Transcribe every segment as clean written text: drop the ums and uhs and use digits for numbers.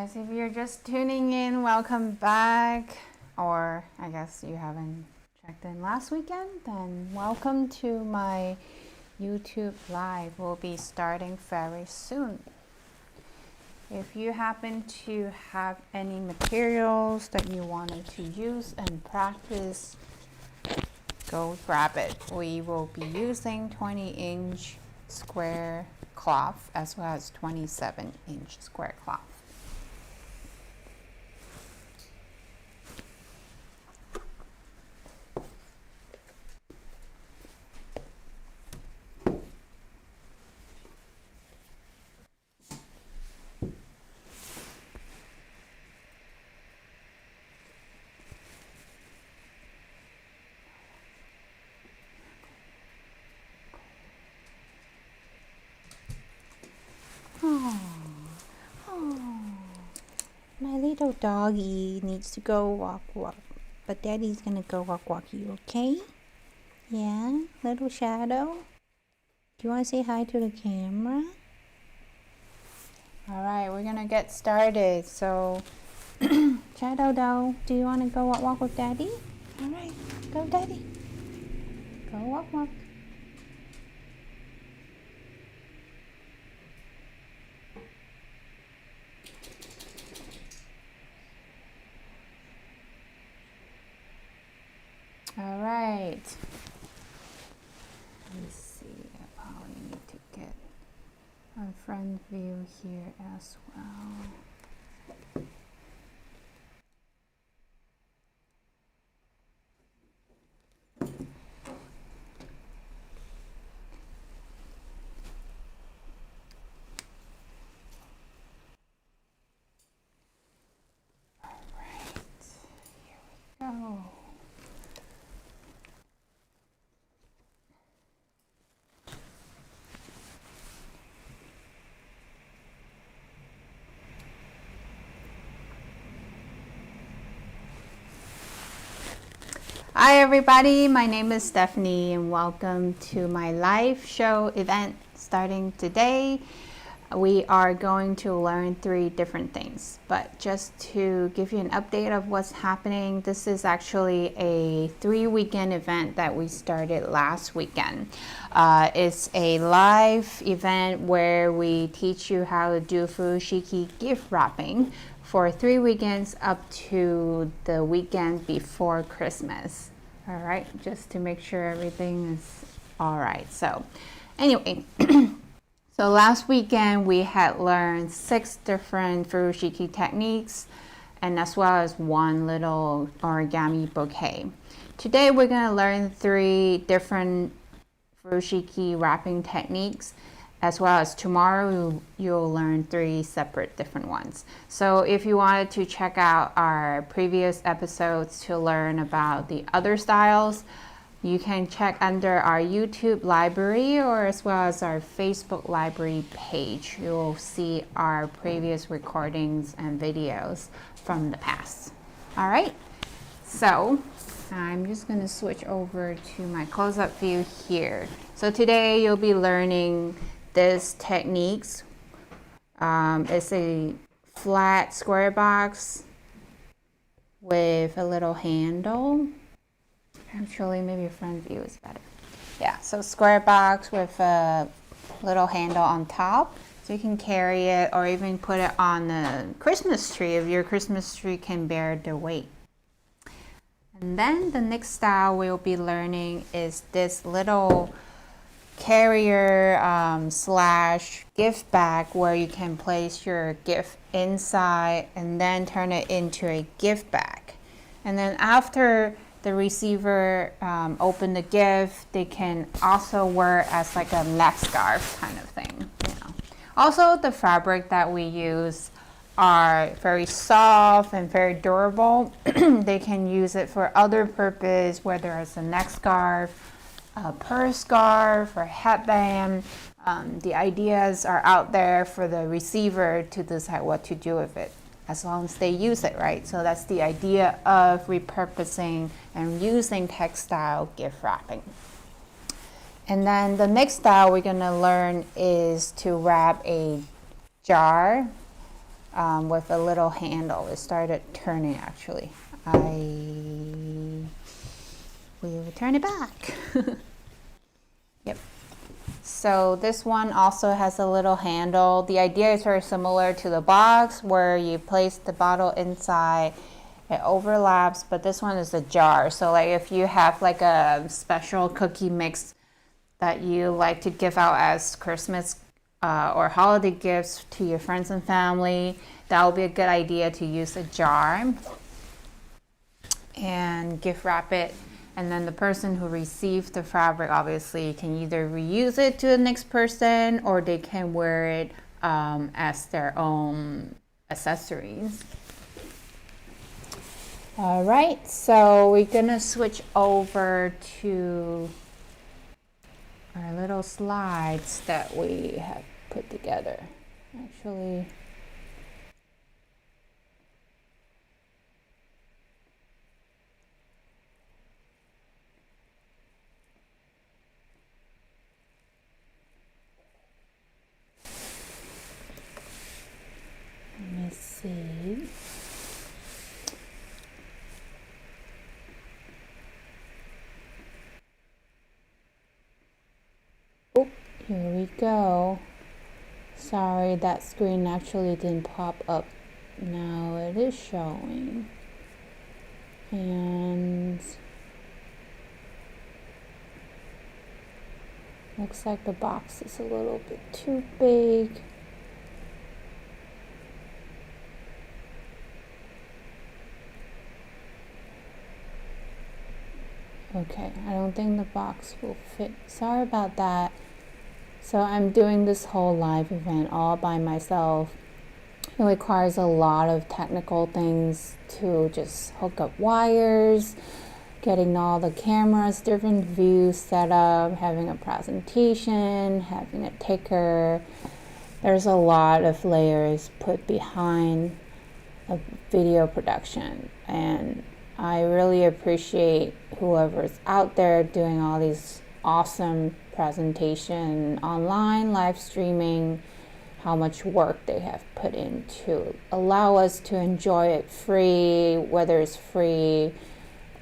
guys, if you're just tuning in, welcome back. Or I guess you haven't checked in last weekend, then welcome to my YouTube live. We'll be starting very soon. If you happen to have any materials that you wanted to use and practice, go grab it. We will be using 20-inch square cloth as well as 27-inch square cloth. My little doggy needs to go walk, but Daddy's gonna go walk you, okay? Yeah, little Shadow? Do you want to say hi to the camera? Alright, we're gonna get started. So, Shadow, do you want to go walk with Daddy? Alright, go Daddy. Go walk. All right. Let's see. I probably need to get a front view here as well. All right. Here we go. Hi everybody, my name is Stephanie and welcome to my live show event starting today. We are going to learn 3 different things, but just to give you an update of what's happening, this is actually a 3-weekend event that we started last weekend. It's a live event where we teach you how to do Furoshiki gift wrapping for 3 weekends up to the weekend before Christmas. All right, just to make sure everything is all right. So anyway, so last weekend we had learned 6 different Furoshiki techniques and as well as 1 little origami bouquet. Today we're going to learn 3 different Furoshiki wrapping techniques, as well as tomorrow you'll learn 3 separate different ones. So if you wanted to check out our previous episodes to learn about the other styles, you can check under our YouTube library or as well as our Facebook library page. You'll see our previous recordings and videos from the past. All right, so I'm just going to switch over to my close-up view here. So today you'll be learning this techniques. It's a flat square box with a little handle. Actually, maybe front view is better. Yeah, so square box with a little handle on top, so you can carry it or even put it on the Christmas tree if your Christmas tree can bear the weight. And then the next style we'll be learning is this little carrier slash gift bag where you can place your gift inside and then turn it into a gift bag. And then after the receiver open the gift, they can also wear as like a neck scarf kind of thing. Also, the fabric that we use are very soft and very durable. They can use it for other purpose, whether it's a neck scarf, a purse scarf, or headband. The ideas are out there for the receiver to decide what to do with it, as long as they use it, right? So that's the idea of repurposing and using textile gift wrapping. And then the next style we're gonna learn is to wrap a jar with a little handle. It started turning actually. We will turn it back. Yep. So this one also has a little handle. The idea is very similar to the box where you place the bottle inside. It overlaps, but this one is a jar. So like if you have like a special cookie mix that you like to give out as Christmas or holiday gifts to your friends and family, that would be a good idea to use a jar and gift wrap it. And then the person who received the fabric obviously can either reuse it to the next person or they can wear it as their own accessories. All right, so we're gonna switch over to our little slides that we have put together. Actually, let me see. Oh, here we go. Sorry, that screen actually didn't pop up. Now it is showing. And looks like the box is a little bit too big. Okay, I don't think the box will fit. Sorry about that. So I'm doing this whole live event all by myself. It requires a lot of technical things to just hook up wires, getting all the cameras, different views set up, having a presentation, having a ticker. There's a lot of layers put behind a video production, and I really appreciate whoever's out there doing all these awesome presentation online, live streaming, how much work they have put in to allow us to enjoy it free, whether it's free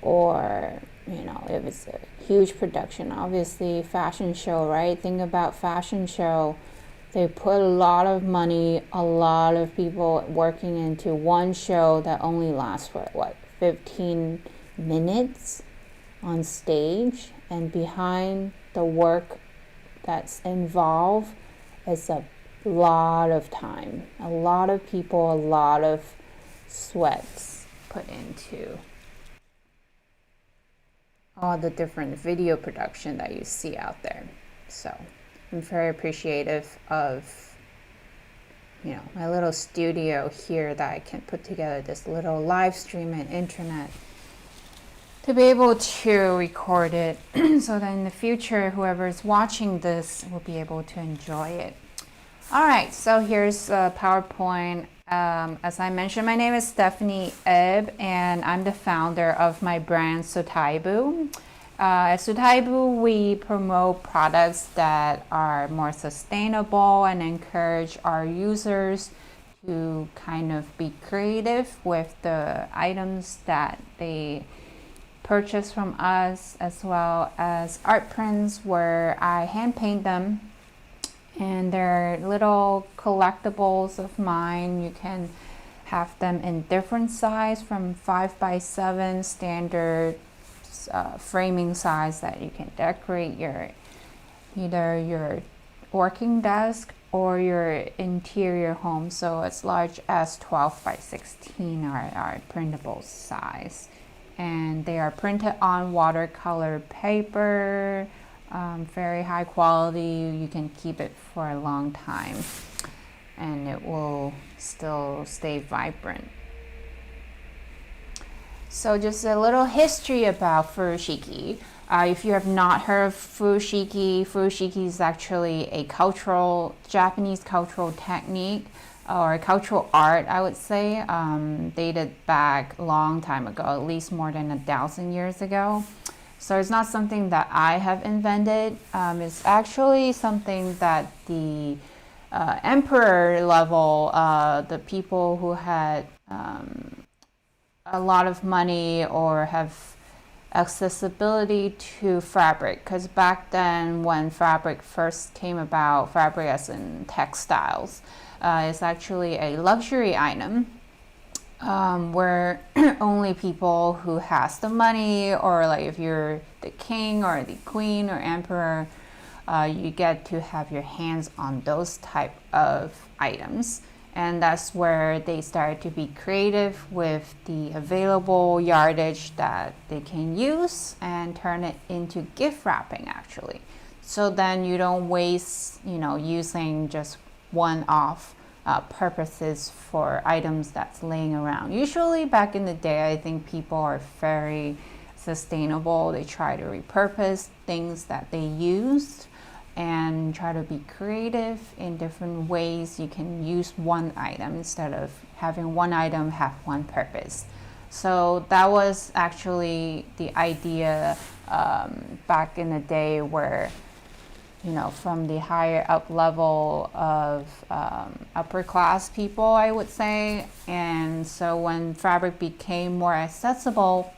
or, you know, if it's a huge production. Obviously, fashion show, right? Think about fashion show. They put a lot of money, a lot of people working into one show that only lasts for what, 15 minutes on stage, and behind the work that's involved is a lot of time, a lot of people, a lot of sweats put into all the different video production that you see out there. So I'm very appreciative of, you know, my little studio here that I can put together this little live stream and internet to be able to record it so that in the future whoever's watching this will be able to enjoy it. All right, so here's a PowerPoint. As I mentioned, my name is Stephanie Ebb, and I'm the founder of my brand Sutaibu. At Sutaibu, we promote products that are more sustainable and encourage our users to kind of be creative with the items that they purchase from us, as well as art prints where I hand paint them. And they're little collectibles of mine. You can have them in different size, from 5x7 standard framing size that you can decorate your either your working desk or your interior home. So as large as 12x16 are our printable size, and they are printed on watercolor paper. Very high quality. You can keep it for a long time and it will still stay vibrant. So just a little history about Furoshiki. If you have not heard of Fushiki, Furoshiki is actually a Japanese cultural technique or cultural art, I would say, dated back a long time ago, at least more than 1,000 years ago. So it's not something that I have invented. It's actually something that the emperor level, the people who had a lot of money or have accessibility to fabric, because back then when fabric first came about, fabric as in textiles, is actually a luxury item, where only people who has the money, or like if you're the king or the queen or emperor, you get to have your hands on those type of items. And that's where they started to be creative with the available yardage that they can use and turn it into gift wrapping, actually. So then you don't waste, using just one-off purposes for items that's laying around. Usually back in the day, I think people are very sustainable. They try to repurpose things that they used and try to be creative in different ways. You can use one item instead of having one item have one purpose. So that was actually the idea back in the day, where from the higher up level of upper class people, I would say. And so when fabric became more accessible,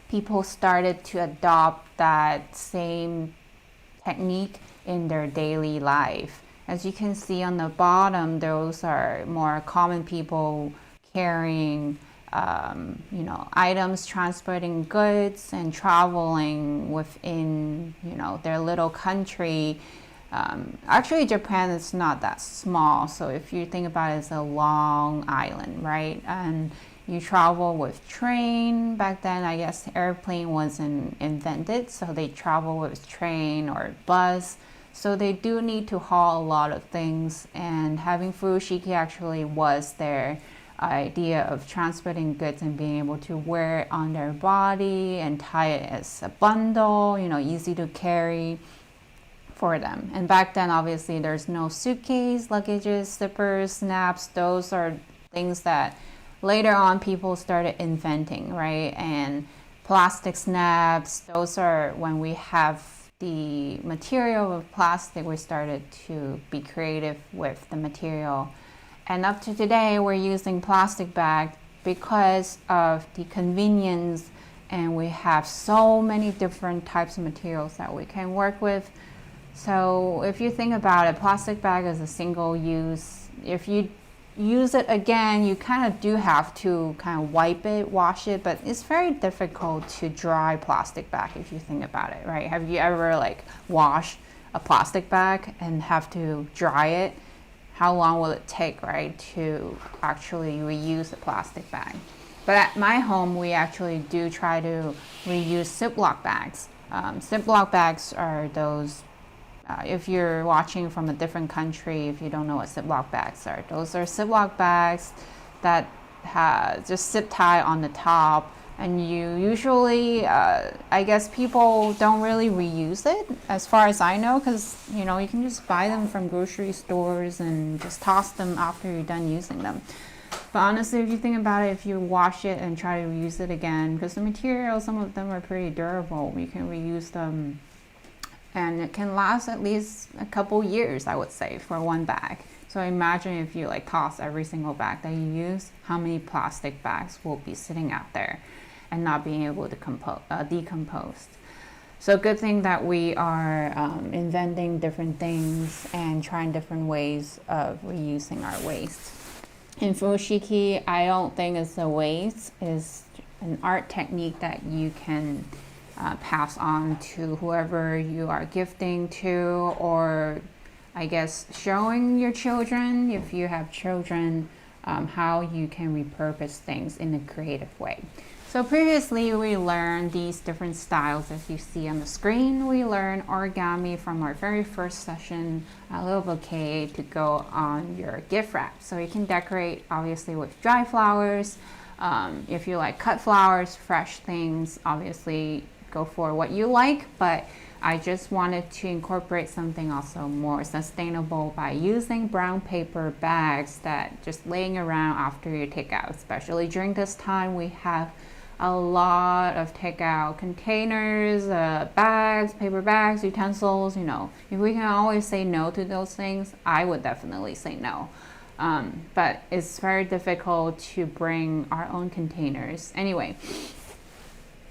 people started to adopt that same technique in their daily life. As you can see on the bottom, those are more common people carrying items, transporting goods, and traveling within their little country. Actually, Japan is not that small, so if you think about it, it's a long island, right? And you travel with train. Back then, I guess airplane wasn't invented, so they travel with train or bus. So they do need to haul a lot of things, and having furoshiki actually was their idea of transporting goods and being able to wear it on their body and tie it as a bundle, easy to carry for them. And back then, obviously, there's no suitcase, luggages, zippers, snaps. Those are things that later on people started inventing, right? And plastic snaps, those are when we have the material of plastic, we started to be creative with the material. And up to today, we're using plastic bags because of the convenience, and we have so many different types of materials that we can work with. So if you think about it, plastic bag is a single use. If you use it again, you kind of do have to kind of wipe it, wash it, but it's very difficult to dry plastic bag if you think about it, right? Have you ever washed a plastic bag and have to dry it? How long will it take, right, to actually reuse a plastic bag? But at my home, we actually do try to reuse Ziploc bags. Ziploc bags are those, if you're watching from a different country, if you don't know what Ziploc bags are, those are Ziploc bags that have just zip tie on the top. And you usually, I guess people don't really reuse it, as far as I know, because you can just buy them from grocery stores and just toss them after you're done using them. But honestly, if you think about it, if you wash it and try to reuse it again, because the material, some of them are pretty durable, you can reuse them, and it can last at least a couple years, I would say, for one bag. So imagine if you toss every single bag that you use, how many plastic bags will be sitting out there and not being able to decompose. So good thing that we are inventing different things and trying different ways of reusing our waste. In furoshiki, I don't think it's a waste. It's an art technique that you can pass on to whoever you are gifting to, or I guess showing your children, if you have children, how you can repurpose things in a creative way. So previously we learned these different styles as you see on the screen. We learned origami from our very first session, a little bouquet to go on your gift wrap. So you can decorate obviously with dry flowers. If you like cut flowers, fresh things, obviously go for what you like, but I just wanted to incorporate something also more sustainable by using brown paper bags that just laying around after you take out. Especially during this time, we have a lot of takeout containers, bags, paper bags, utensils. You know, if we can always say no to those things, I would definitely say no. But it's very difficult to bring our own containers. Anyway,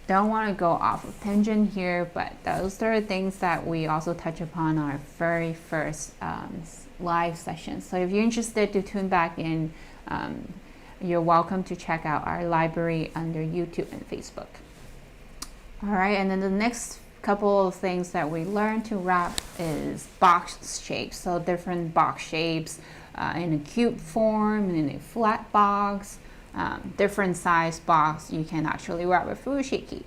don't want to go off of tangent here, but those are things that we also touch upon our very first live session. So if you're interested to tune back in, you're welcome to check out our library under YouTube and Facebook. All right, and then the next couple of things that we learned to wrap is box shapes. So different box shapes in a cube form, in a flat box, different size box you can actually wrap a fushiki.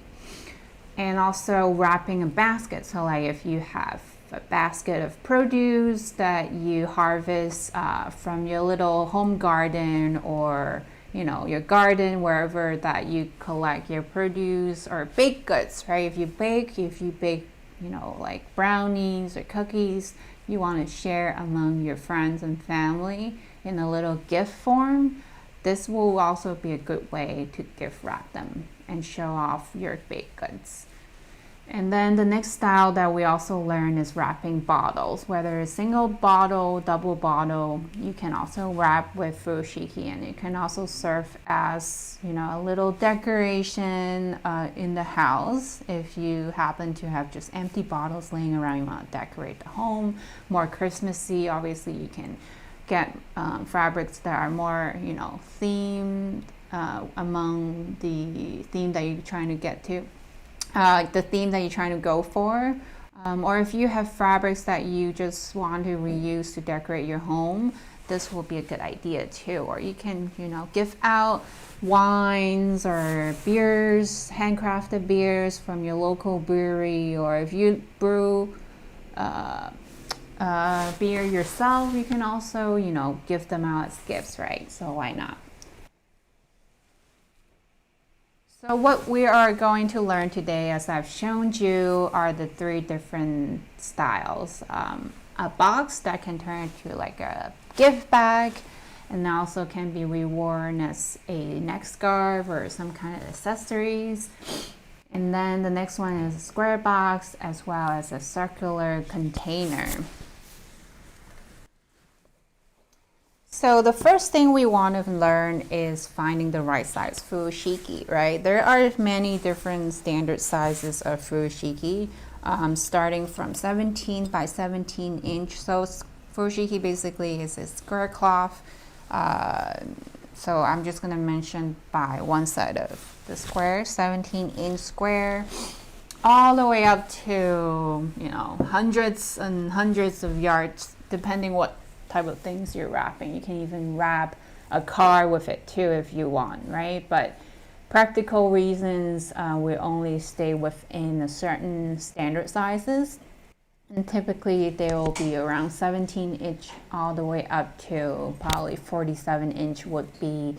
And also wrapping a basket. So like if you have a basket of produce that you harvest from your little home garden, or you know, your garden, wherever that you collect your produce, or baked goods, right? If you bake, you know, like brownies or cookies, you want to share among your friends and family in a little gift form. This will also be a good way to gift wrap them and show off your baked goods. And then the next style that we also learn is wrapping bottles, whether it's single bottle, double bottle. You can also wrap with furoshiki, and it can also serve as, you know, a little decoration in the house. If you happen to have just empty bottles laying around, you want to decorate the home more Christmassy. Obviously, you can get fabrics that are more, you know, themed among the theme that you're trying to get to. The theme that you're trying to go for, or if you have fabrics that you just want to reuse to decorate your home, this will be a good idea too. Or you can, you know, give out wines or beers, handcrafted beers from your local brewery, or if you brew beer yourself, you can also, you know, give them out as gifts, right? So why not? So what we are going to learn today, as I've shown you, are the three different styles. A box that can turn into like a gift bag, and also can be reworn as a neck scarf or some kind of accessories. And then the next one is a square box, as well as a circular container. So the first thing we want to learn is finding the right size fushiki, right? There are many different standard sizes of fushiki, starting from 17 by 17 inch. So fushiki basically is a square cloth. So I'm just going to mention by one side of the square, 17-inch square, all the way up to, you know, hundreds and hundreds of yards, depending what type of things you're wrapping. You can even wrap a car with it too if you want, right? But practical reasons, we only stay within a certain standard sizes, and typically they will be around 17-inch all the way up to probably 47-inch would be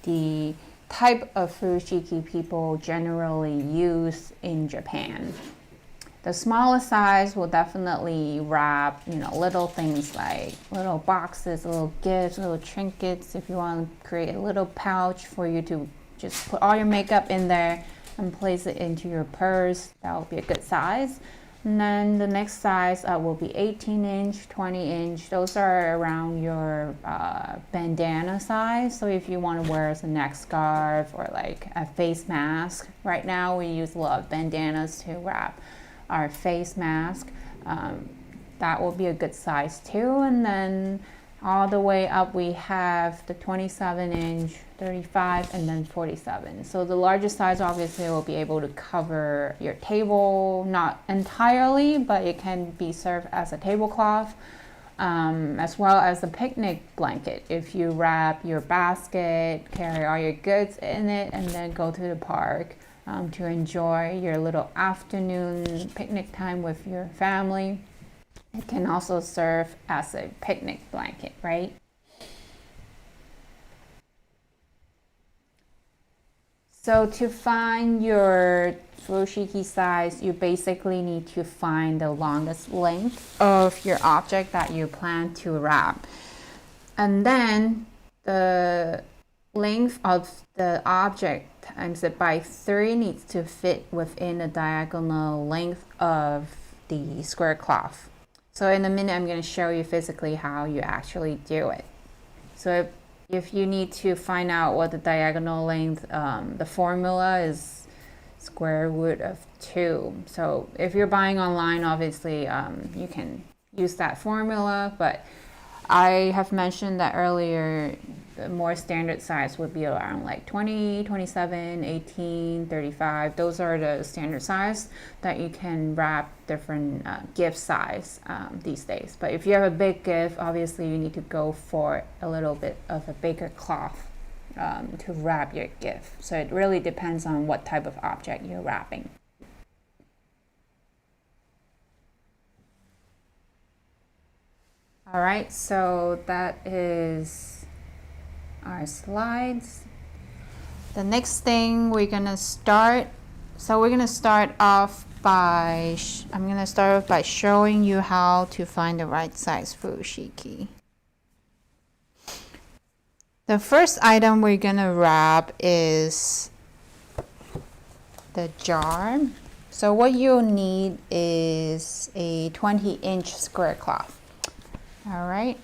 the type of fushiki people generally use in Japan. The smallest size will definitely wrap, you know, little things like little boxes, little gifts, little trinkets. If you want to create a little pouch for you to just put all your makeup in there and place it into your purse, that will be a good size. And then the next size will be 18-inch, 20-inch. Those are around your bandana size. So if you want to wear as a neck scarf or like a face mask, right now we use a lot of bandanas to wrap our face mask. That will be a good size too. And then all the way up we have the 27-inch, 35, and then 47. So the largest size obviously will be able to cover your table, not entirely, but it can be served as a tablecloth, as well as a picnic blanket. If you wrap your basket, carry all your goods in it, and then go to the park to enjoy your little afternoon picnic time with your family. It can also serve as a picnic blanket, right? So to find your fushiki size, you basically need to find the longest length of your object that you plan to wrap. And then the length of the object times it by 3 needs to fit within the diagonal length of the square cloth. So in a minute, I'm going to show you physically how you actually do it. So if you need to find out what the diagonal length, the formula is square root of 2. So if you're buying online, obviously you can use that formula, but I have mentioned that earlier, the more standard size would be around like 20, 27, 18, 35. Those are the standard size that you can wrap different gift size these days. But if you have a big gift, obviously you need to go for a little bit of a bigger cloth to wrap your gift. So it really depends on what type of object you're wrapping. All right, so that is our slides. The next thing we're gonna start, so we're gonna start off by, I'm gonna start off by showing you how to find the right size fushiki. The first item we're gonna wrap is the jar. So what you'll need is a 20-inch square cloth. All right.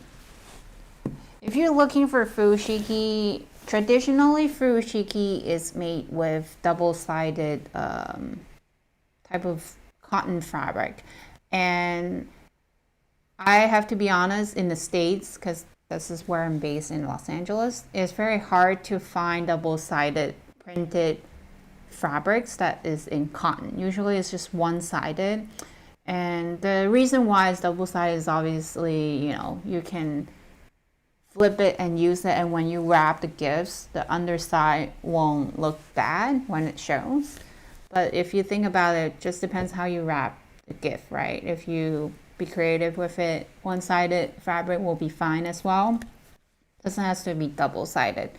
If you're looking for fushiki, traditionally fushiki is made with double-sided type of cotton fabric, and I have to be honest, in the States, because this is where I'm based in Los Angeles, it's very hard to find double-sided printed fabrics that is in cotton. Usually it's just one-sided. And the reason why it's double-sided is obviously, you know, you can flip it and use it, and when you wrap the gifts, the underside won't look bad when it shows. But if you think about it, it just depends how you wrap the gift, right? If you be creative with it, one-sided fabric will be fine as well. Doesn't have to be double-sided.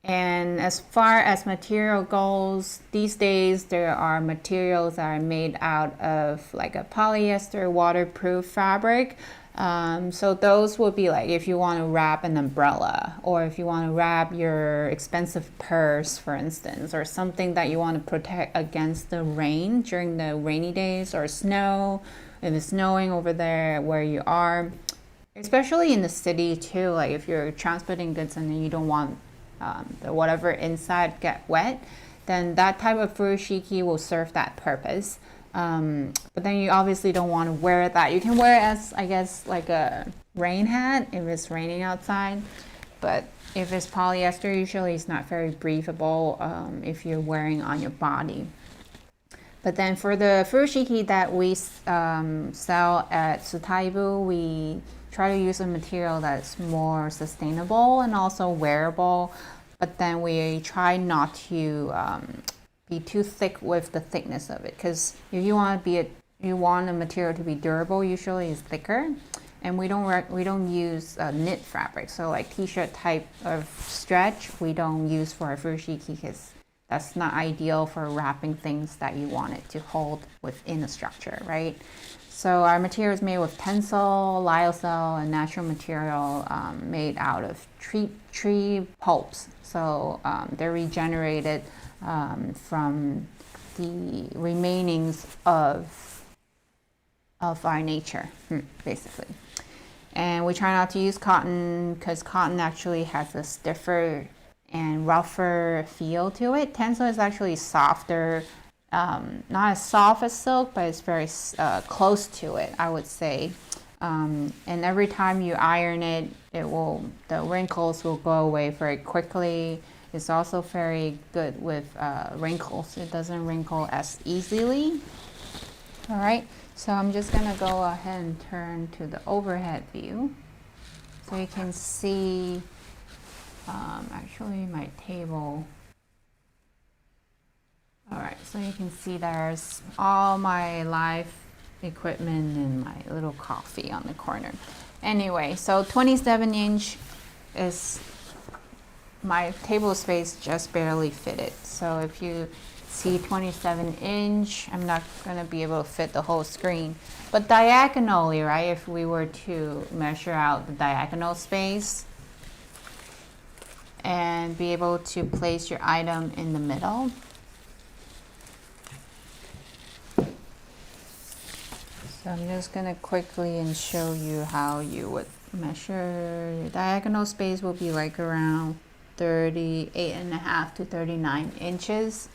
And as far as material goes, these days there are materials that are made out of like a polyester waterproof fabric. So those would be like if you want to wrap an umbrella, or if you want to wrap your expensive purse, for instance, or something that you want to protect against the rain during the rainy days, or snow, if it's snowing over there where you are, especially in the city too. Like if you're transporting goods and you don't want the whatever inside get wet, then that type of furoshiki will serve that purpose. But then you obviously don't want to wear that. You can wear it as, I guess, like a rain hat if it's raining outside. But if it's polyester, usually it's not very breathable if you're wearing on your body. But then for the furoshiki that we sell at Sutaibu, we try to use a material that's more sustainable and also wearable. But then we try not to be too thick with the thickness of it, because if you want a material to be durable, usually it's thicker. And we don't use knit fabric, so like t-shirt type of stretch we don't use for our furoshiki, because that's not ideal for wrapping things that you want it to hold within a structure, right? So our material is made with Tencel, Lyocell, and natural material made out of tree pulps. So they're regenerated from the remainings of our nature, basically. And we try not to use cotton, because cotton actually has a stiffer and rougher feel to it. Tencel is actually softer, not as soft as silk, but it's very close to it, I would say. And every time you iron it, the wrinkles will go away very quickly. It's also very good with wrinkles. It doesn't wrinkle as easily. All right, so I'm just gonna go ahead and turn to the overhead view so you can see actually my table. All right, so you can see there's all my live equipment and my little coffee on the corner. Anyway, so 27-inch is my table space, just barely fitted. So if you see 27-inch, I'm not gonna be able to fit the whole screen. But diagonally, right, if we were to measure out the diagonal space, and be able to place your item in the middle. So I'm just going to quickly and show you how you would measure. Your diagonal space will be like around 38.5 to 39 inches.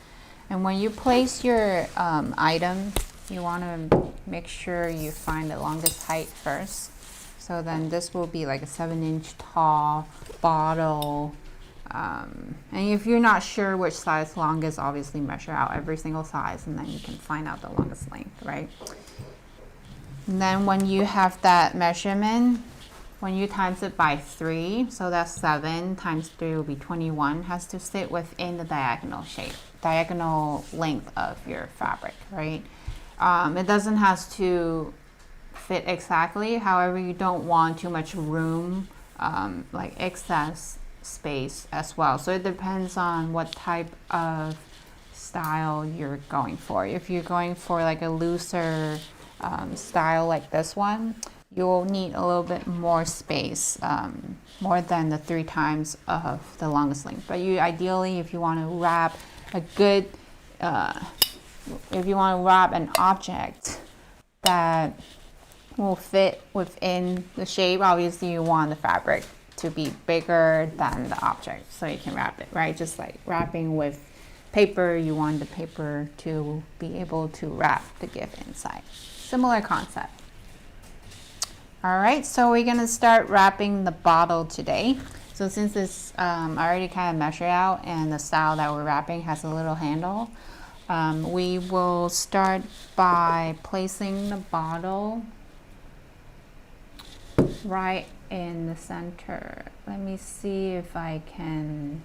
And when you place your item, you want to make sure you find the longest height first. So then this will be like a 7-inch tall bottle. And if you're not sure which size longest, obviously measure out every single size and then you can find out the longest length, right? And then when you have that measurement, when you times it by 3, so that's 7 times 3 will be 21, has to sit within the diagonal length of your fabric, right? It doesn't have to fit exactly. However, you don't want too much room, like excess space as well. So it depends on what type of style you're going for. If you're going for like a looser style like this one, you'll need a little bit more space, more than the 3 times of the longest length. But you ideally, if you want to wrap a good, if you want to wrap an object that will fit within the shape, obviously you want the fabric to be bigger than the object so you can wrap it, right? Just like wrapping with paper, you want the paper to be able to wrap the gift inside. Similar concept. All right, so we're gonna start wrapping the bottle today. So since it's already kind of measured out and the style that we're wrapping has a little handle, we will start by placing the bottle right in the center. Let me see if I can,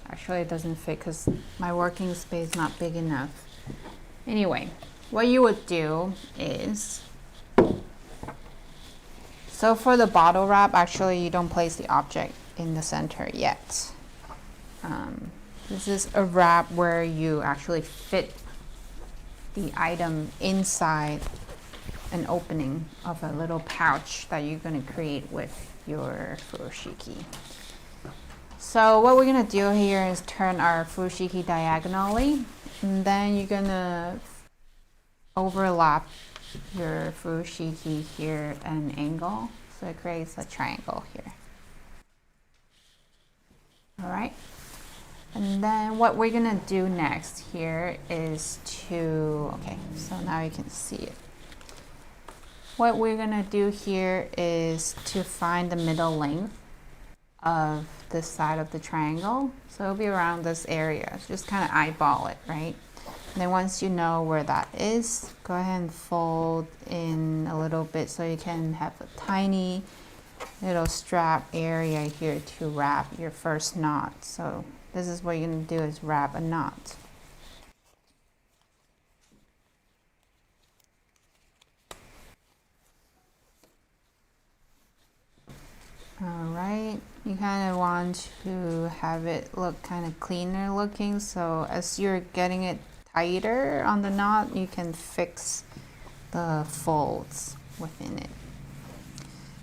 actually it doesn't fit because my working space is not big enough. Anyway, what you would do is, so for the bottle wrap, actually you don't place the object in the center yet. This is a wrap where you actually fit the item inside an opening of a little pouch that you're going to create with your furoshiki. So what we're going to do here is turn our furoshiki diagonally, and then you're going to overlap your furoshiki here at an angle, so it creates a triangle here. All right, and then what we're going to do next here is to, okay, so now you can see it. What we're going to do here is to find the middle length of this side of the triangle. So it'll be around this area. Just kind of eyeball it, right? And then once you know where that is, go ahead and fold in a little bit so you can have a tiny little strap area here to wrap your first knot. So this is what you're going to do, is wrap a knot. All right, you kind of want to have it look kind of cleaner looking, so as you're getting it tighter on the knot, you can fix the folds within it.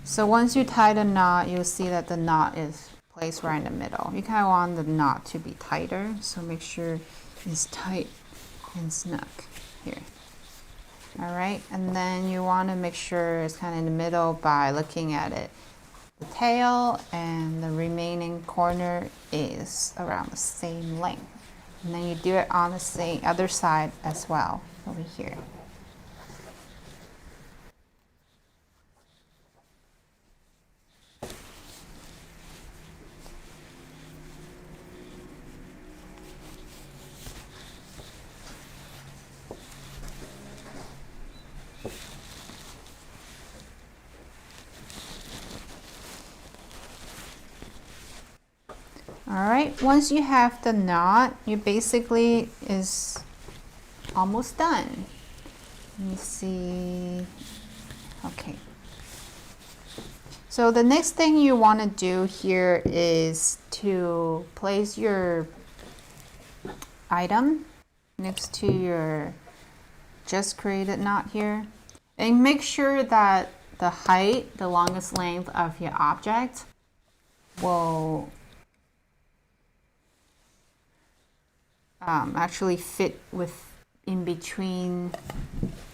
So once you tie the knot, you'll see that the knot is placed right in the middle. You kind of want the knot to be tighter, so make sure it's tight and snug here. All right, and then you want to make sure it's kind of in the middle by looking at it. The tail and the remaining corner is around the same length. And then you do it on the same other side as well, over here. All right, once you have the knot, you basically is almost done. Let me see. Okay. So the next thing you want to do here is to place your item next to your just created knot here. And make sure that the height, the longest length of your object will actually fit with in between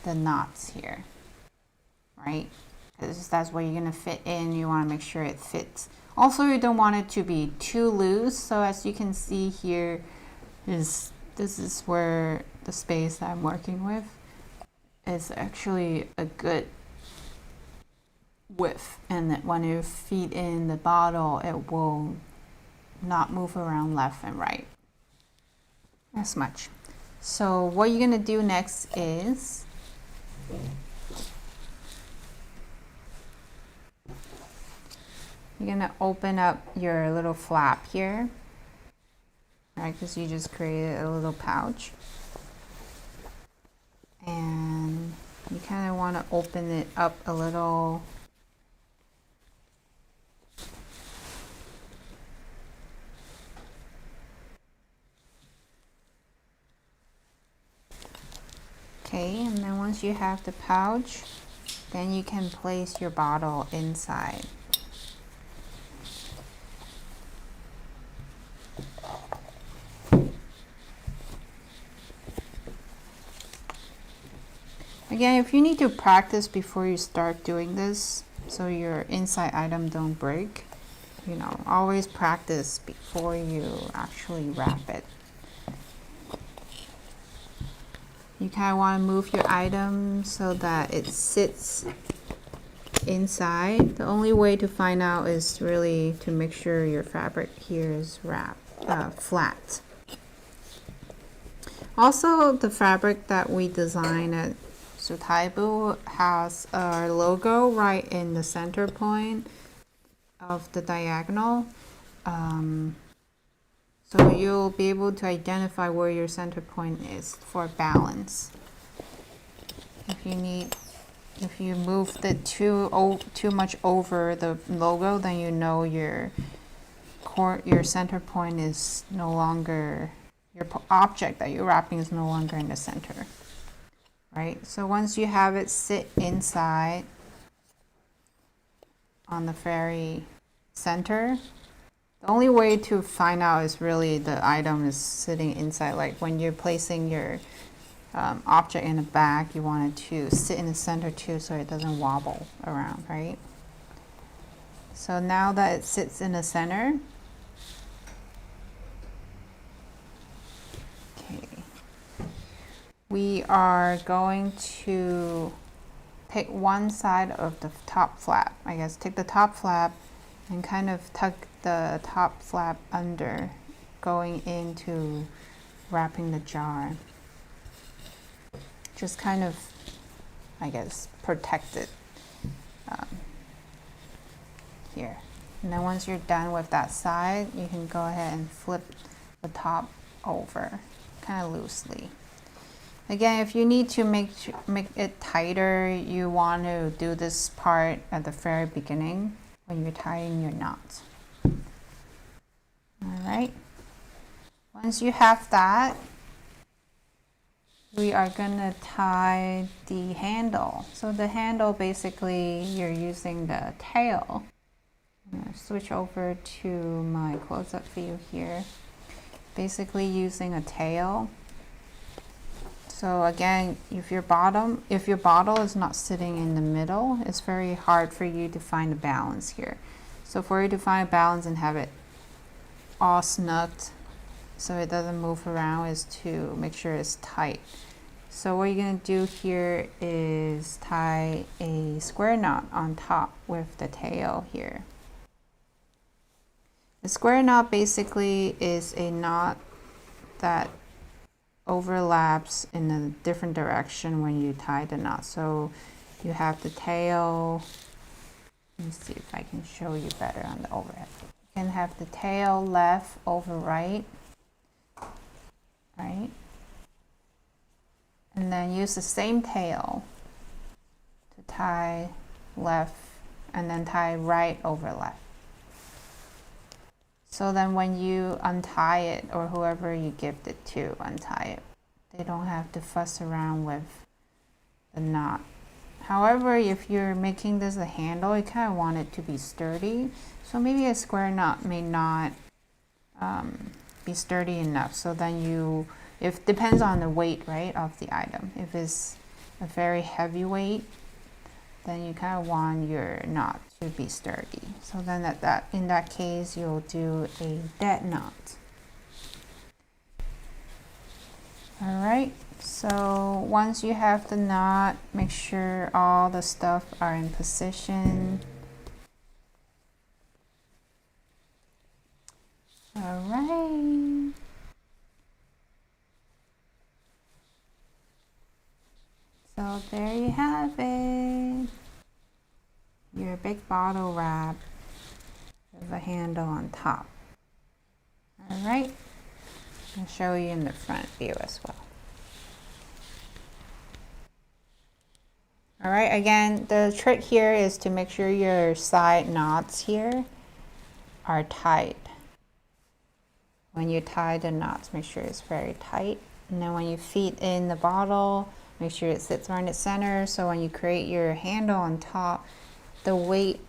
the knots here, right? Because that's where you're gonna fit in. You want to make sure it fits. Also, you don't want it to be too loose. So as you can see here, this is where the space that I'm working with is actually a good width, and that when you feed in the bottle, it will not move around left and right as much. So what you're gonna do next is you're gonna open up your little flap here, right? Because you just created a little pouch, and you kind of want to open it up a little. Okay, and then once you have the pouch, then you can place your bottle inside. Again, if you need to practice before you start doing this, so your inside item don't break, you know, always practice before you actually wrap it. You kind of want to move your item so that it sits inside. The only way to find out is really to make sure your fabric here is flat. Also, the fabric that we designed at Sutaibu has our logo right in the center point of the diagonal. So you'll be able to identify where your center point is for balance. If you moved it too much over the logo, then you know your center point is no longer, your object that you're wrapping is no longer in the center, right? So once you have it sit inside on the very center, the only way to find out is really the item is sitting inside. Like when you're placing your object in a bag, you want it to sit in the center too, so it doesn't wobble around, right? So now that it sits in the center, okay, we are going to take one side of the top flap. I guess take the top flap and kind of tuck the top flap under, going into wrapping the jar. Just kind of, I guess, protect it here. And then once you're done with that side, you can go ahead and flip the top over, kind of loosely. Again, if you need to make it tighter, you want to do this part at the very beginning when you're tying your knots. All right. Once you have that, we are gonna tie the handle. So the handle, basically, you're using the tail. I'm gonna switch over to my close-up view here. Basically using a tail. So again, if your bottle is not sitting in the middle, it's very hard for you to find a balance here. So for you to find a balance and have it all snugged so it doesn't move around is to make sure it's tight. So what you're going to do here is tie a square knot on top with the tail here. The square knot basically is a knot that overlaps in a different direction when you tie the knot. So you have the tail, let me see if I can show you better on the overhead. You can have the tail left over right, right? And then use the same tail to tie left and then tie right over left. So then when you untie it, or whoever you gift it to untie it, they don't have to fuss around with the knot. However, if you're making this a handle, you kind of want it to be sturdy. So maybe a square knot may not be sturdy enough. So then it depends on the weight, right, of the item. If it's a very heavy weight, then you kind of want your knot to be sturdy. So then in that case, you'll do a dead knot. All right, so once you have the knot, make sure all the stuff are in position. All right. So there you have it. Your big bottle wrap with a handle on top. All right. I'll show you in the front view as well. All right, again, the trick here is to make sure your side knots here are tight. When you tie the knots, make sure it's very tight. And then when you feed in the bottle, make sure it sits right in the center. So when you create your handle on top, the weight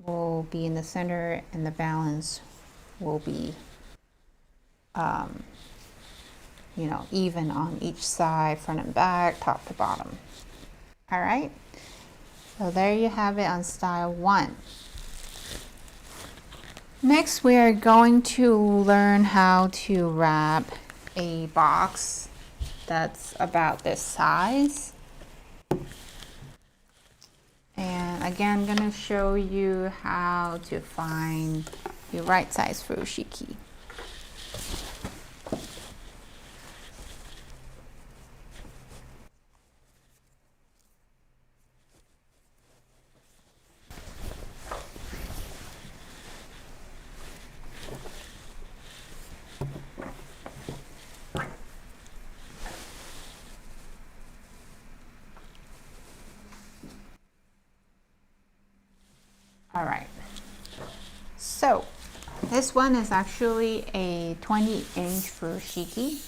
will be in the center and the balance will be you know, even on each side, front and back, top to bottom. All right, so there you have it on style 1. Next, we are going to learn how to wrap a box that's about this size. And again, I'm going to show you how to find the right size furoshiki. All right, so this one is actually a 20-inch furoshiki,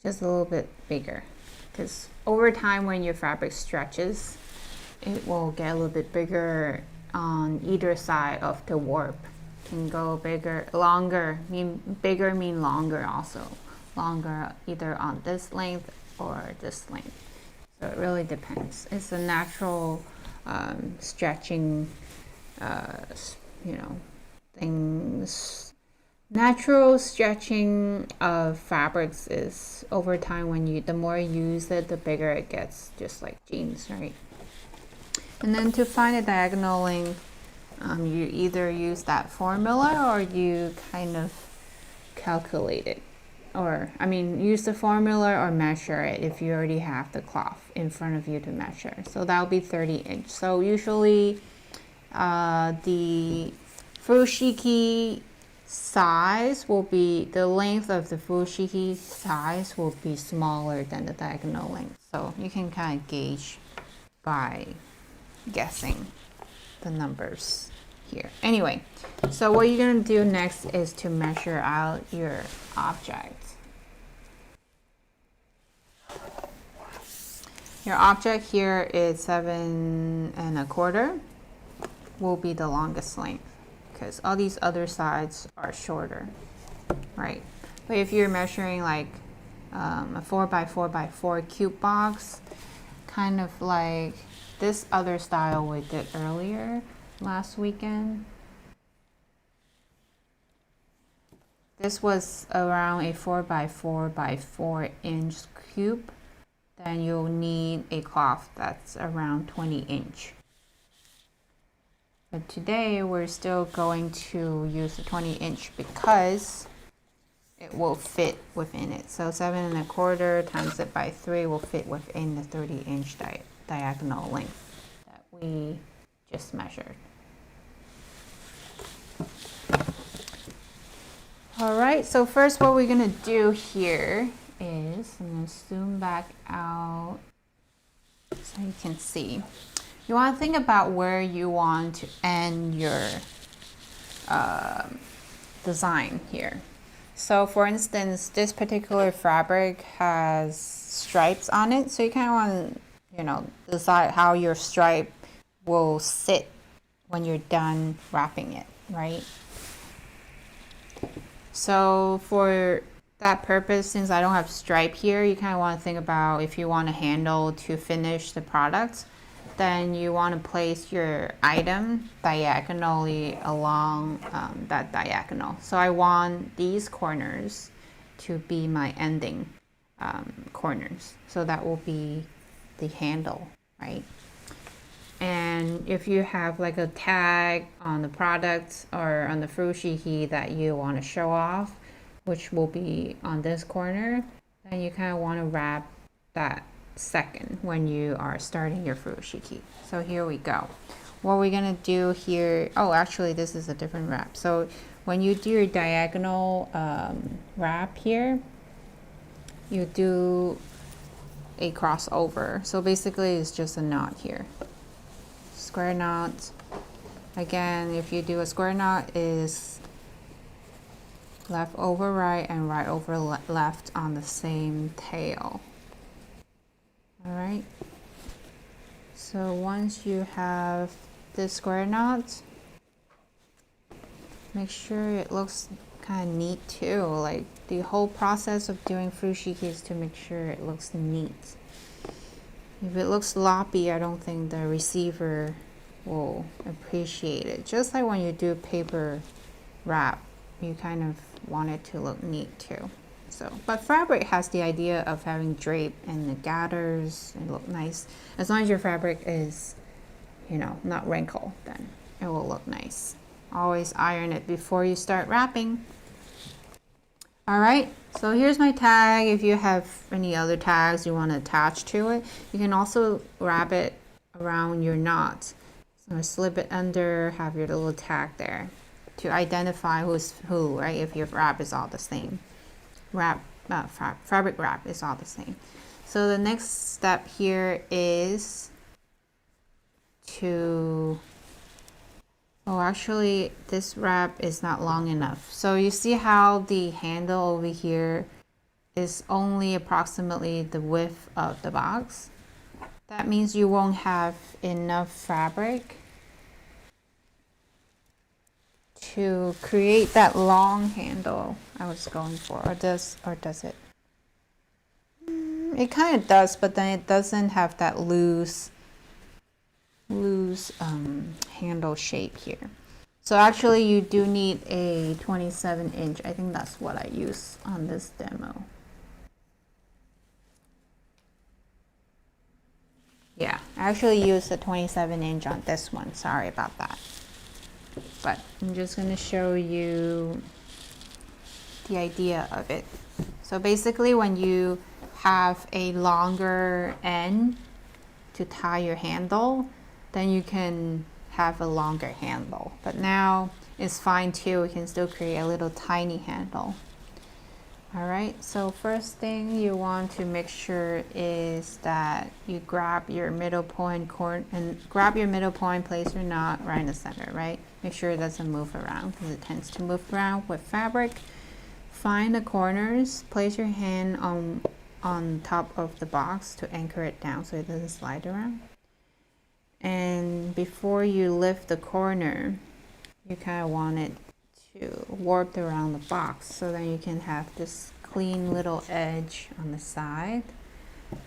just a little bit bigger, because over time when your fabric stretches, it will get a little bit bigger on either side of the warp. It can go bigger, longer, bigger mean longer also, longer either on this length or this length. So it really depends. It's a natural stretching, you know, things. Natural stretching of fabrics is over time when the more you use it, the bigger it gets, just like jeans, right? And then to find a diagonal length, you either use that formula or you kind of calculate it. Or, I mean, use the formula or measure it if you already have the cloth in front of you to measure. So that'll be 30 inch. So usually the furoshiki size will be, the length of the furoshiki size will be smaller than the diagonal length. So you can kind of gauge by guessing the numbers here. Anyway, so what you're going to do next is to measure out your object. Your object here is 7 1/4 will be the longest length because all these other sides are shorter, right? But if you're measuring like a 4x4x4 cube box, kind of like this other style we did earlier last weekend, this was around a 4x4x4 inch cube, then you'll need a cloth that's around 20 inch. But today we're still going to use the 20 inch because it will fit within it. So 7 1/4 times it by 3 will fit within the 30 inch diagonal length that we just measured. All right, so first what we're gonna do here is, I'm gonna zoom back out so you can see. You wanna think about where you want to end your design here. So for instance, this particular fabric has stripes on it, so you kind of want to, you know, decide how your stripe will sit when you're done wrapping it. right? So for that purpose, since I don't have stripe here, you kind of want to think about if you want a handle to finish the product, then you want to place your item diagonally along that diagonal. So I want these corners to be my ending corners. So that will be the handle, right? And if you have like a tag on the product or on the Furoshiki that you want to show off, which will be on this corner, then you kind of want to wrap that second when you are starting your Furoshiki. So here we go. What we're gonna do here, oh actually this is a different wrap. So when you do your diagonal wrap here, you do a crossover. So basically it's just a knot here. Square knot. Again, if you do a square knot, is left over right and right over left on the same tail. All right. So once you have this square knot, make sure it looks kind of neat too. Like the whole process of doing Fushiki is to make sure it looks neat. If it looks sloppy, I don't think the receiver will appreciate it. Just like when you do paper wrap, you kind of want it to look neat too. So, but fabric has the idea of having drape and the gathers and look nice. As long as your fabric is, you know, not wrinkled, then it will look nice. Always iron it before you start wrapping. All right, so here's my tag. If you have any other tags you want to attach to it, you can also wrap it around your knot. So slip it under, have your little tag there to identify who's who, right? If your wrap is all the same. Fabric wrap is all the same. So the next step here is to, oh actually this wrap is not long enough. So you see how the handle over here is only approximately the width of the box? That means you won't have enough fabric to create that long handle I was going for, or does it? It kind of does, but then it doesn't have that loose handle shape here. So actually you do need a 27 inch. I think that's what I use on this demo. Yeah, I actually used a 27 inch on this one. Sorry about that. But I'm just going to show you the idea of it. So basically when you have a longer end to tie your handle, then you can have a longer handle. But now it's fine too. We can still create a little tiny handle. All right, so first thing you want to make sure is that you grab your middle point place your knot right in the center, right? Make sure it doesn't move around because it tends to move around with fabric. Find the corners, place your hand on top of the box to anchor it down so it doesn't slide around. And before you lift the corner, you kind of want it to warp around the box, so then you can have this clean little edge on the side,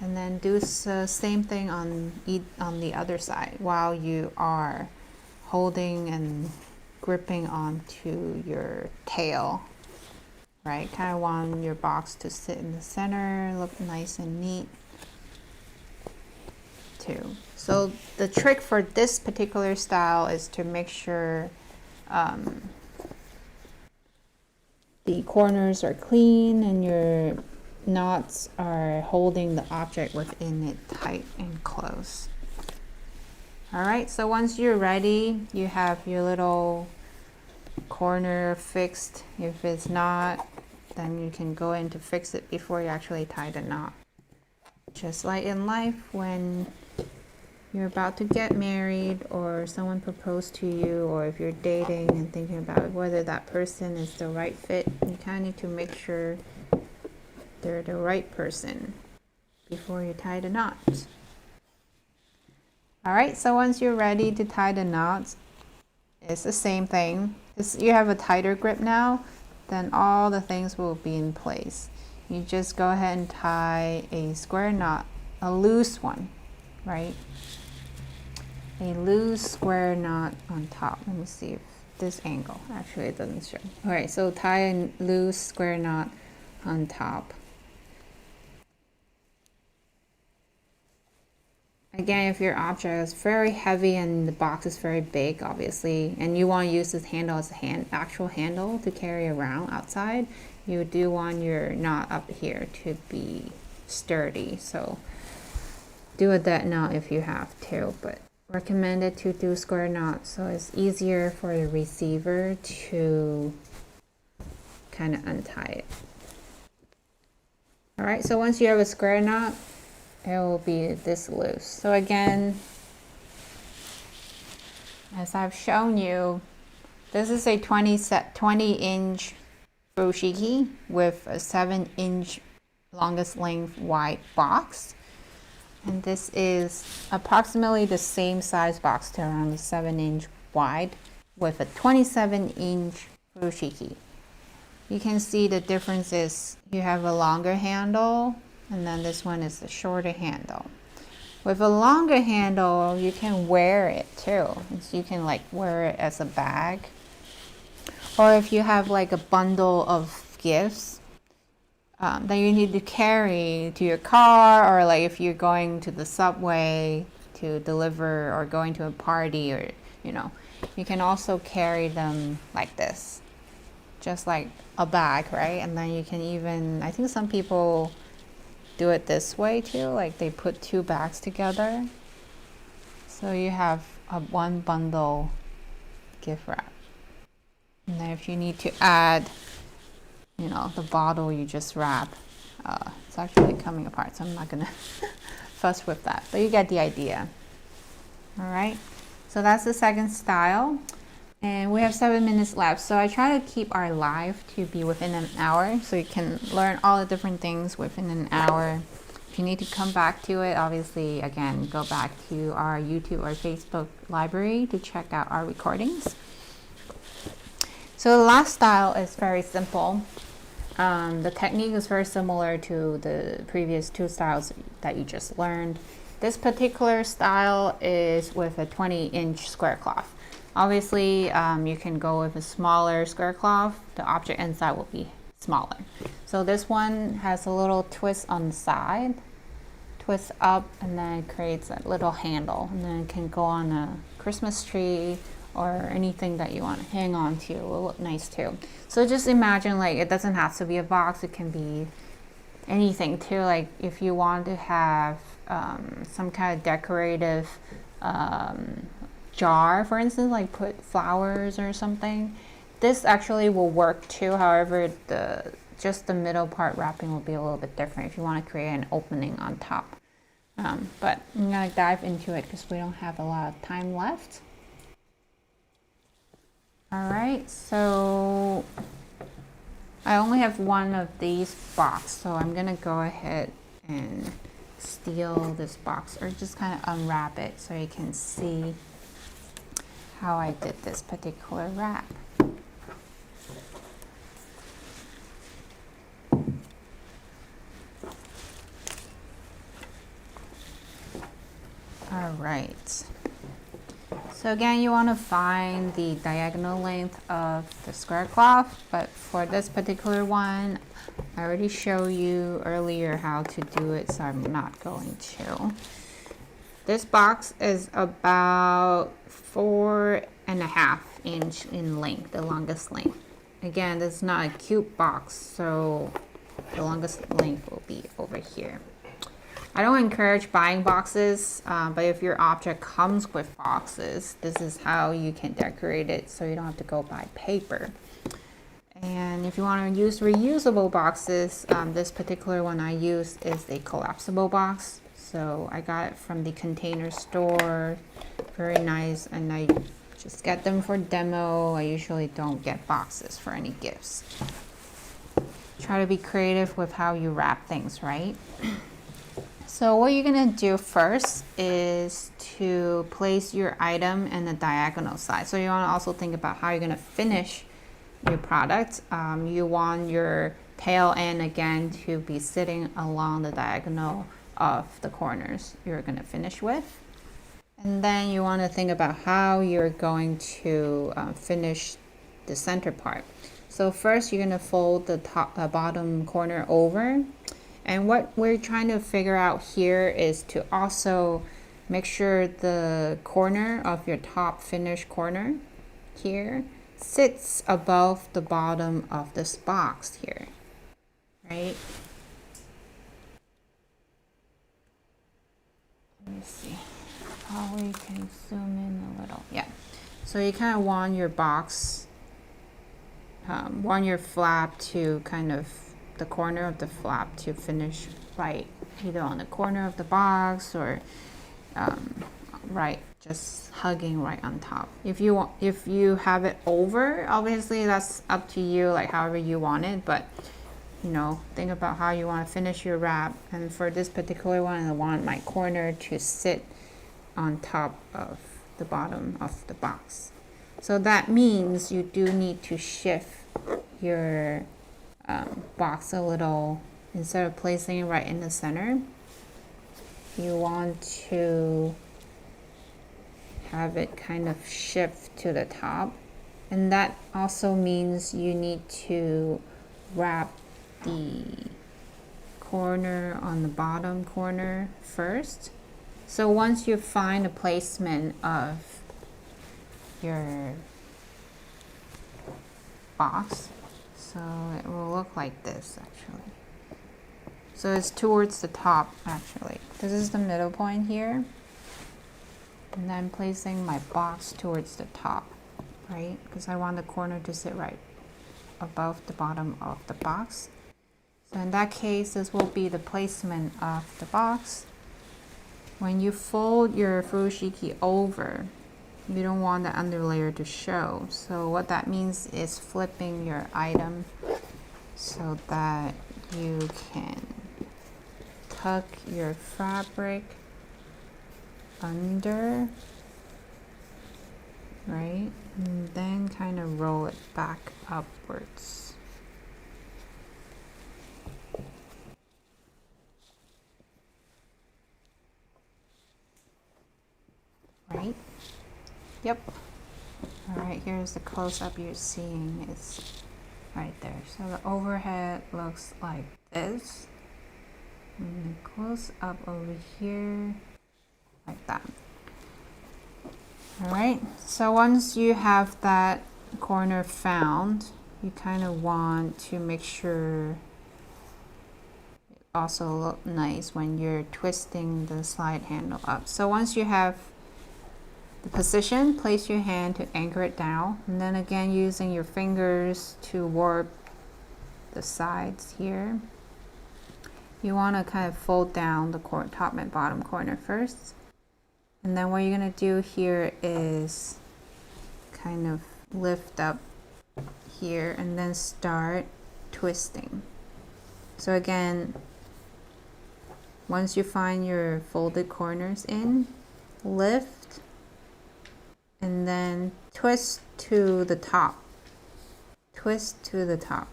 and then do the same thing on the other side while you are holding and gripping onto your tail, right? Kind of want your box to sit in the center, look nice and neat too. So the trick for this particular style is to make sure the corners are clean and your knots are holding the object within it tight and close. All right, so once you're ready, you have your little corner fixed. If it's not, then you can go in to fix it before you actually tie the knot. Just like in life, when you're about to get married or someone proposed to you, or if you're dating and thinking about whether that person is the right fit, you kind of need to make sure they're the right person before you tie the knot. All right, so once you're ready to tie the knots, it's the same thing. You have a tighter grip now, then all the things will be in place. You just go ahead and tie a square knot, a loose one, right? A loose square knot on top. Let me see if this angle, actually it doesn't show. All right, so tie a loose square knot on top. Again, if your object is very heavy and the box is very big, obviously, and you want to use this handle as a actual handle to carry around outside, you do want your knot up here to be sturdy. So do a dead knot if you have to, but recommended to do square knots so it's easier for the receiver to kind of untie it. All right, so once you have a square knot, it will be this loose. So again, as I've shown you, this is a 20-inch Fushiki with a 7-inch longest length wide box. And this is approximately the same size box to around 7-inch wide with a 27-inch Fushiki. You can see the difference is you have a longer handle, and then this one is the shorter handle. With a longer handle, you can wear it too. So you can like wear it as a bag. Or if you have like a bundle of gifts that you need to carry to your car, or like if you're going to the subway to deliver or going to a party, or you can also carry them like this, just like a bag, right? And then you can even, I think some people do it this way too, like they put 2 bags together. So you have a 1 bundle gift wrap. And then if you need to add, the bottle you just wrap, it's actually coming apart, so I'm not gonna fuss with that, but you get the idea. All right, so that's the second style. And we have 7 minutes left, so I try to keep our live to be within an hour so you can learn all the different things within an hour. If you need to come back to it, obviously, again, go back to our YouTube or Facebook library to check out our recordings. So the last style is very simple. The technique is very similar to the previous 2 styles that you just learned. This particular style is with a 20-inch square cloth. Obviously, you can go with a smaller square cloth. The object inside will be smaller. So this one has a little twist on the side, twist up, and then it creates a little handle. And then it can go on a Christmas tree or anything that you want to hang on to. It will look nice too. So just imagine, like, it doesn't have to be a box. It can be anything too. Like if you want to have some kind of decorative jar, for instance, like put flowers or something, this actually will work too. However, just the middle part wrapping will be a little bit different if you want to create an opening on top. But I'm gonna dive into it because we don't have a lot of time left. All right, so I only have 1 of these boxes, so I'm gonna go ahead and steal this box, or just kind of unwrap it so you can see how I did this particular wrap. All right. So again, you want to find the diagonal length of the square cloth, but for this particular one, I already showed you earlier how to do it, so I'm not going to. This box is about 4.5 inch in length, the longest length. Again, this is not a cube box, so the longest length will be over here. I don't encourage buying boxes, but if your object comes with boxes, this is how you can decorate it so you don't have to go buy paper. And if you want to use reusable boxes, this particular one I use is a collapsible box. So I got it from the Container Store, very nice, and I just get them for demo. I usually don't get boxes for any gifts. Try to be creative with how you wrap things, right? So what you're gonna do first is to place your item in the diagonal side. So you wanna also think about how you're gonna finish your product. You want your tail end again to be sitting along the diagonal of the corners you're gonna finish with. And then you wanna think about how you're going to finish the center part. So first you're gonna fold the bottom corner over. And what we're trying to figure out here is to also make sure the corner of your top finished corner here sits above the bottom of this box here, right? Let me see, probably can zoom in a little. Yeah, so you kind of want your box, want your flap to kind of, the corner of the flap to finish right either on the corner of the box or right just hugging right on top. If you have it over, obviously that's up to you, like however you want it, but you know, think about how you want to finish your wrap. And for this particular one, I want my corner to sit on top of the bottom of the box. So that means you do need to shift your box a little. Instead of placing it right in the center, you want to have it kind of shift to the top, and that also means you need to wrap the corner on the bottom corner first. So once you find a placement of your box, so it will look like this actually. So it's towards the top actually. This is the middle point here. And then placing my box towards the top, right? Because I want the corner to sit right above the bottom of the box. So in that case, this will be the placement of the box. When you fold your furoshiki over, you don't want the underlayer to show. So what that means is flipping your item so that you can tuck your fabric under, right? And then kind of roll it back upwards. Right? Yep. All right, here's the close-up you're seeing. It's right there. So the overhead looks like this. And the close-up over here, like that. All right, so once you have that corner found, you kind of want to make sure it also look nice when you're twisting the slide handle up. So once you have the position, place your hand to anchor it down, and then again using your fingers to warp the sides here. You want to kind of fold down the top and bottom corner first. And then what you're going to do here is kind of lift up here and then start twisting. So again, once you find your folded corners in, lift and then twist to the top. Twist to the top.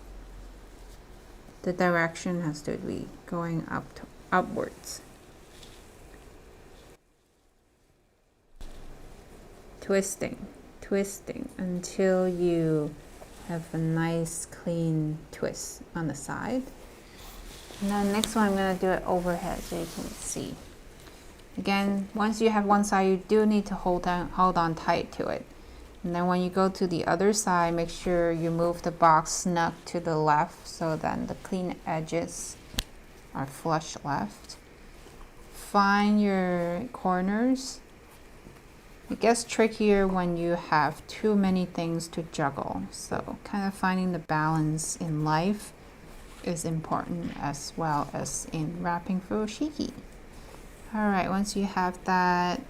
The direction has to be going upwards. Twisting, twisting until you have a nice clean twist on the side. And then next one I'm going to do it overhead so you can see. Again, once you have one side, you do need to hold on tight to it. And then when you go to the other side, make sure you move the box snug to the left so then the clean edges are flush left. Find your corners. It gets trickier when you have too many things to juggle. So kind of finding the balance in life is important as well as in wrapping furoshiki. All right, once you have that,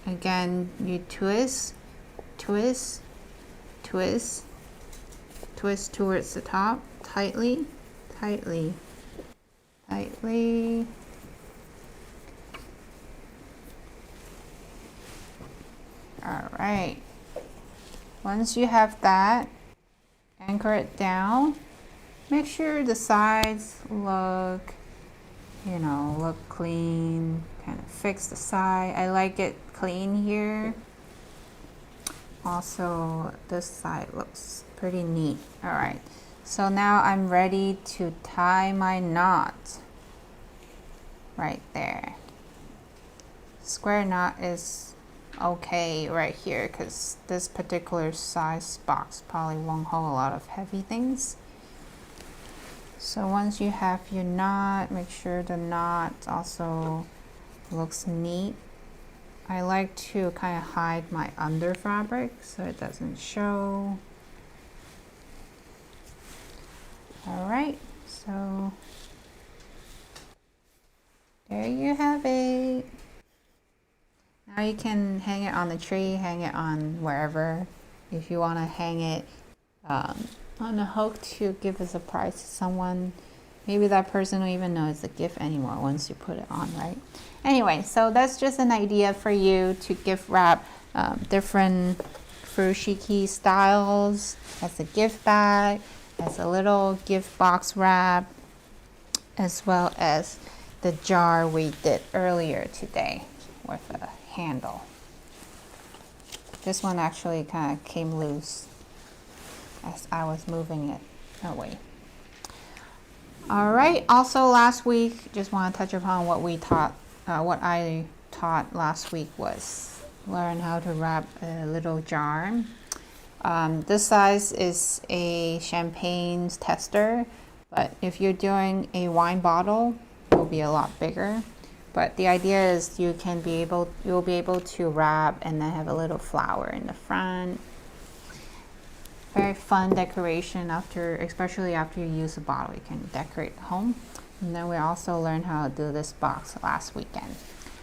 again, you twist, twist, twist, twist towards the top, tightly, tightly, tightly, All right. Once you have that, anchor it down. Make sure the sides look, look clean. Kind of fix the side. I like it clean here. Also, this side looks pretty neat. All right. So now I'm ready to tie my knot right there. Square knot is okay right here because this particular size box probably won't hold a lot of heavy things. So once you have your knot, make sure the knot also looks neat. I like to kind of hide my under fabric so it doesn't show. All right, so there you have it. Now you can hang it on the tree, hang it on wherever. If you want to hang it on a hook to give a surprise to someone, maybe that person don't even know it's a gift anymore once you put it on, right? Anyway, so that's just an idea for you to gift wrap different Furoshiki styles as a gift bag, as a little gift box wrap, as well as the jar we did earlier today with a handle. This one actually kind of came loose as I was moving it away. All right, also last week, just want to touch upon what we taught, what I taught last week was learn how to wrap a little jar. This size is a champagne tester, but if you're doing a wine bottle, it will be a lot bigger. But the idea is you'll be able to wrap and then have a little flower in the front. Very fun decoration especially after you use the bottle. You can decorate home. And then we also learned how to do this box last weekend.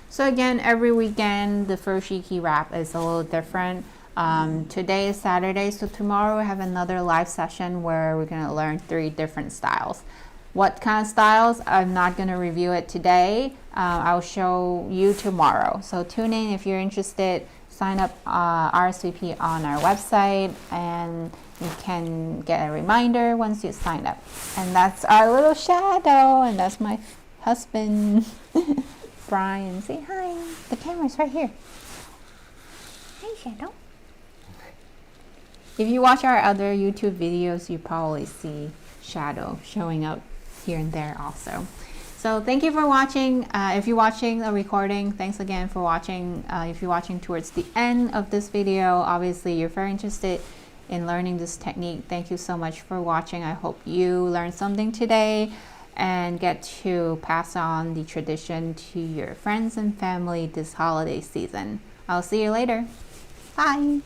So again, every weekend the Fushiki wrap is a little different. Today is Saturday, so tomorrow we have another live session where we're going to learn 3 different styles. What kind of styles? I'm not going to review it today. I'll show you tomorrow. So tune in if you're interested. Sign up RSVP on our website and you can get a reminder once you sign up. And that's our little shadow, and that's my husband, Brian. Say hi. The camera's right here. Hi, Shadow. If you watch our other YouTube videos, you probably see Shadow showing up here and there also. So thank you for watching. If you're watching a recording, thanks again for watching. If you're watching towards the end of this video, obviously you're very interested in learning this technique. Thank you so much for watching. I hope you learned something today and get to pass on the tradition to your friends and family this holiday season. I'll see you later. Bye.